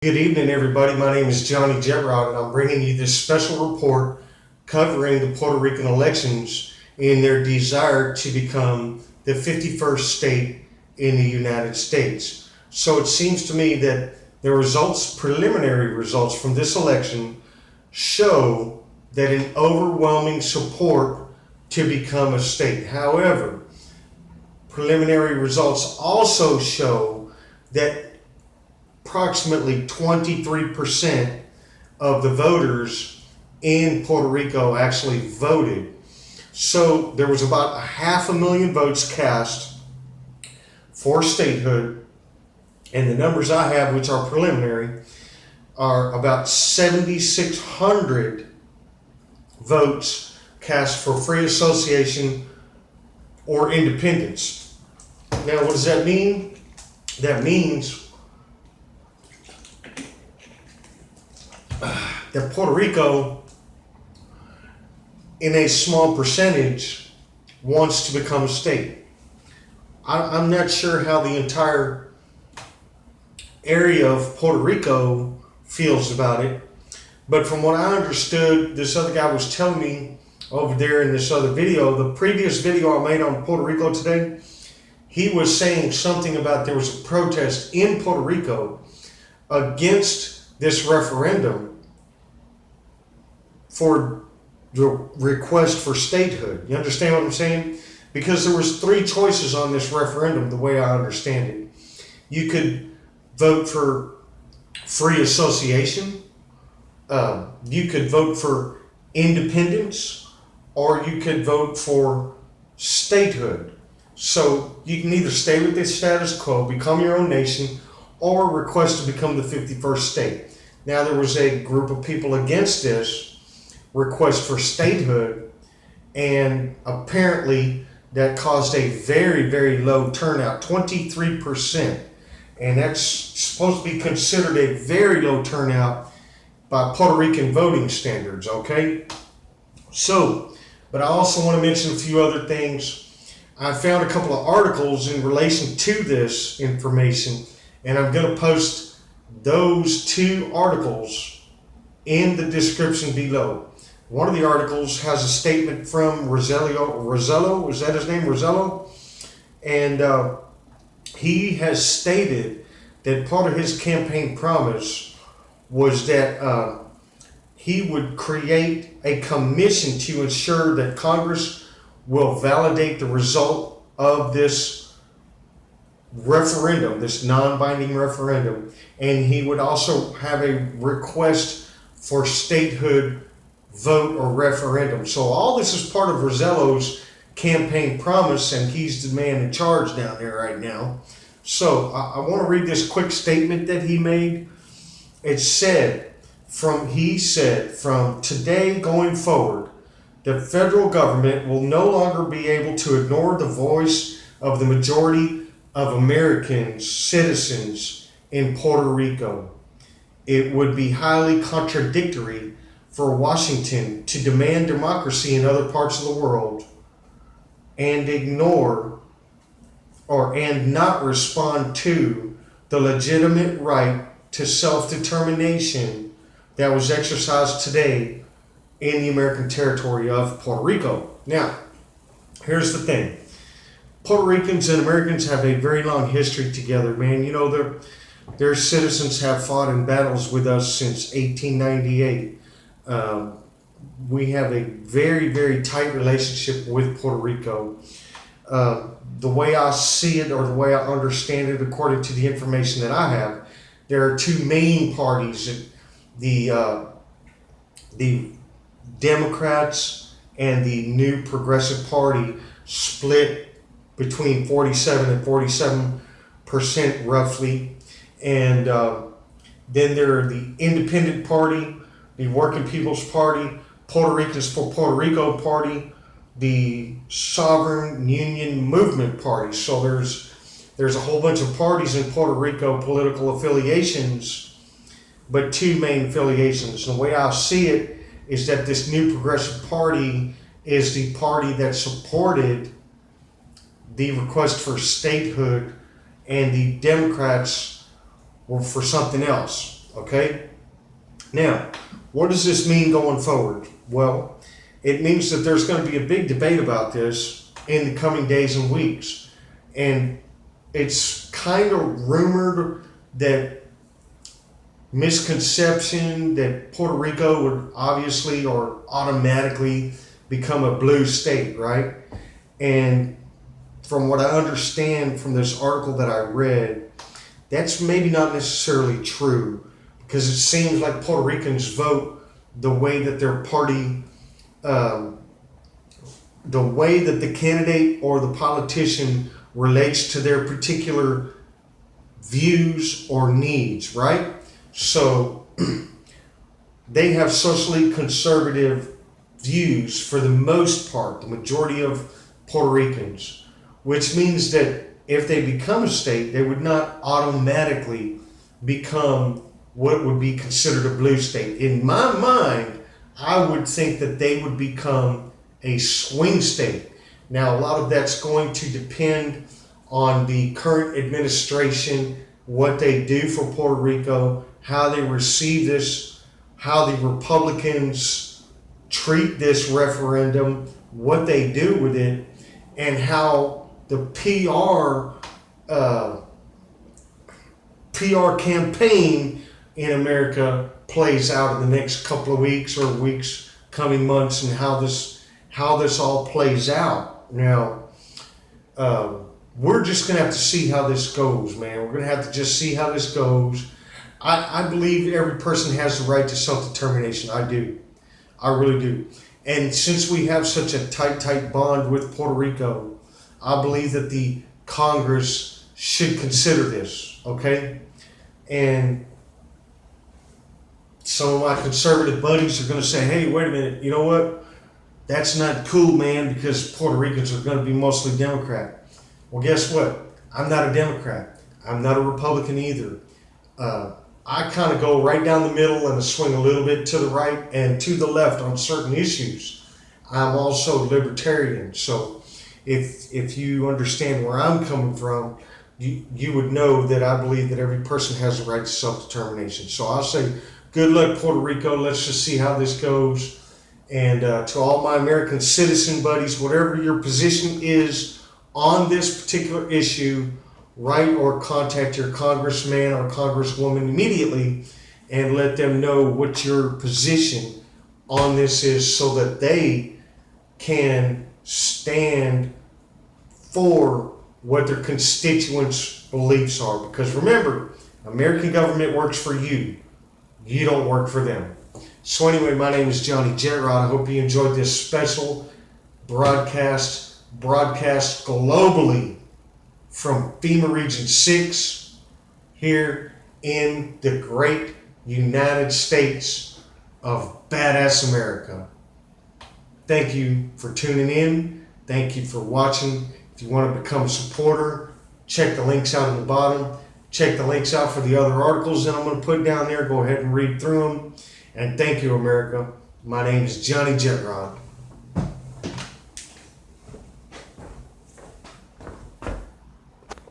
Good evening, everybody. My name is Johnny Jetrod, and I'm bringing you this special report covering the Puerto Rican elections in their desire to become the 51st state in the United States. So it seems to me that the results, preliminary results from this election, show that an overwhelming support to become a state. However, preliminary results also show that approximately 23% of the voters in Puerto Rico actually voted. So there was about 500,000 votes cast for statehood, and the numbers I have, which are preliminary, are about 7,600 votes cast for free association or independence. Now, what does that mean? That means that Puerto Rico, in a small percentage, wants to become a state. I'm not sure how the entire area of Puerto Rico feels about it, but from what I understood, this other guy was telling me over there in this other video, the previous video I made on Puerto Rico today, he was saying something about there was a protest in Puerto Rico against this referendum for the request for statehood. You understand what I'm saying? Because there was three choices on this referendum, the way I understand it. You could vote for free association, you could vote for independence, or you could vote for statehood. So you can either stay with the status quo, become your own nation, or request to become the 51st state. Now, there was a group of people against this request for statehood, and apparently that caused a very, very low turnout, 23%. And that's supposed to be considered a very low turnout by Puerto Rican voting standards, okay? So, but I also want to mention a few other things. I found a couple of articles in relation to this information, and I'm going to post those two articles in the description below. One of the articles has a statement from Rosello, is that his name, Rosello? And he has stated that part of his campaign promise was that he would create a commission to ensure that Congress will validate the result of this referendum, this non-binding referendum, and he would also have a request for statehood vote or referendum. So all this is part of Rosello's campaign promise, and he's the man in charge down there right now. So I want to read this quick statement that he made. It said, he said, from today going forward, the federal government will no longer be able to ignore the voice of the majority of American citizens in Puerto Rico. It would be highly contradictory for Washington to demand democracy in other parts of the world and ignore and not respond to the legitimate right to self-determination that was exercised today in the American territory of Puerto Rico. Now, here's the thing. Puerto Ricans and Americans have a very long history together, man. You know, their citizens have fought in battles with us since 1898. We have a very, very tight relationship with Puerto Rico. The way I see it, or the way I understand it, according to the information that I have, there are two main parties: the Democrats and the New Progressive Party, split between 47 and 47% roughly, and then there are the Independent Party, the Working People's Party, Puerto Ricans for Puerto Rico Party, the Sovereign Union Movement Party. So there's a whole bunch of parties in Puerto Rico, political affiliations, but two main affiliations. And the way I see it is that this New Progressive Party is the party that supported the request for statehood, and the Democrats were for something else. Okay? Now, what does this mean going forward? Well, it means that there's going to be a big debate about this in the coming days and weeks. And it's kind of rumored that misconception that Puerto Rico would obviously or automatically become a blue state, right? And from what I understand from this article that I read, that's maybe not necessarily true, because it seems like Puerto Ricans vote the way that their party, the way that the candidate or the politician relates to their particular views or needs, right? So they have socially conservative views for the most part, the majority of Puerto Ricans, which means that if they become a state, they would not automatically become what would be considered a blue state. In my mind, I would think that they would become a swing state. Now, a lot of that's going to depend on the current administration, what they do for Puerto Rico, how they receive this, how the Republicans treat this referendum, what they do with it, and how the PR campaign in America plays out in the next couple of weeks or weeks, coming months, and how this all plays out. Now, we're just going to have to see how this goes, man. We're going to have to just see how this goes. I believe every person has the right to self-determination. I do. I really do. And since we have such a tight bond with Puerto Rico, I believe that the Congress should consider this, okay? And some of my conservative buddies are going to say, hey, wait a minute, you know what? That's not cool, man, because Puerto Ricans are going to be mostly Democrat. Well, guess what? I'm not a Democrat. I'm not a Republican either. I kind of go right down the middle and swing a little bit to the right and to the left on certain issues. I'm also libertarian. So if you understand where I'm coming from, you would know that I believe that every person has the right to self-determination. So I'll say, good luck, Puerto Rico. Let's just see how this goes. And to all my American citizen buddies, whatever your position is on this particular issue, write or contact your congressman or congresswoman immediately and let them know what your position on this is, so that they can stand for what their constituents' beliefs are. Because remember, American government works for you. You don't work for them. So anyway, my name is Johnny Jetrod. I hope you enjoyed this special broadcast globally from FEMA Region 6 here in the great United States of badass America. Thank you for tuning in. Thank you for watching. If you want to become a supporter, check the links out at the bottom. Check the links out for the other articles that I'm going to put down there. Go ahead and read through them. And thank you, America. My name is Johnny Jetrod.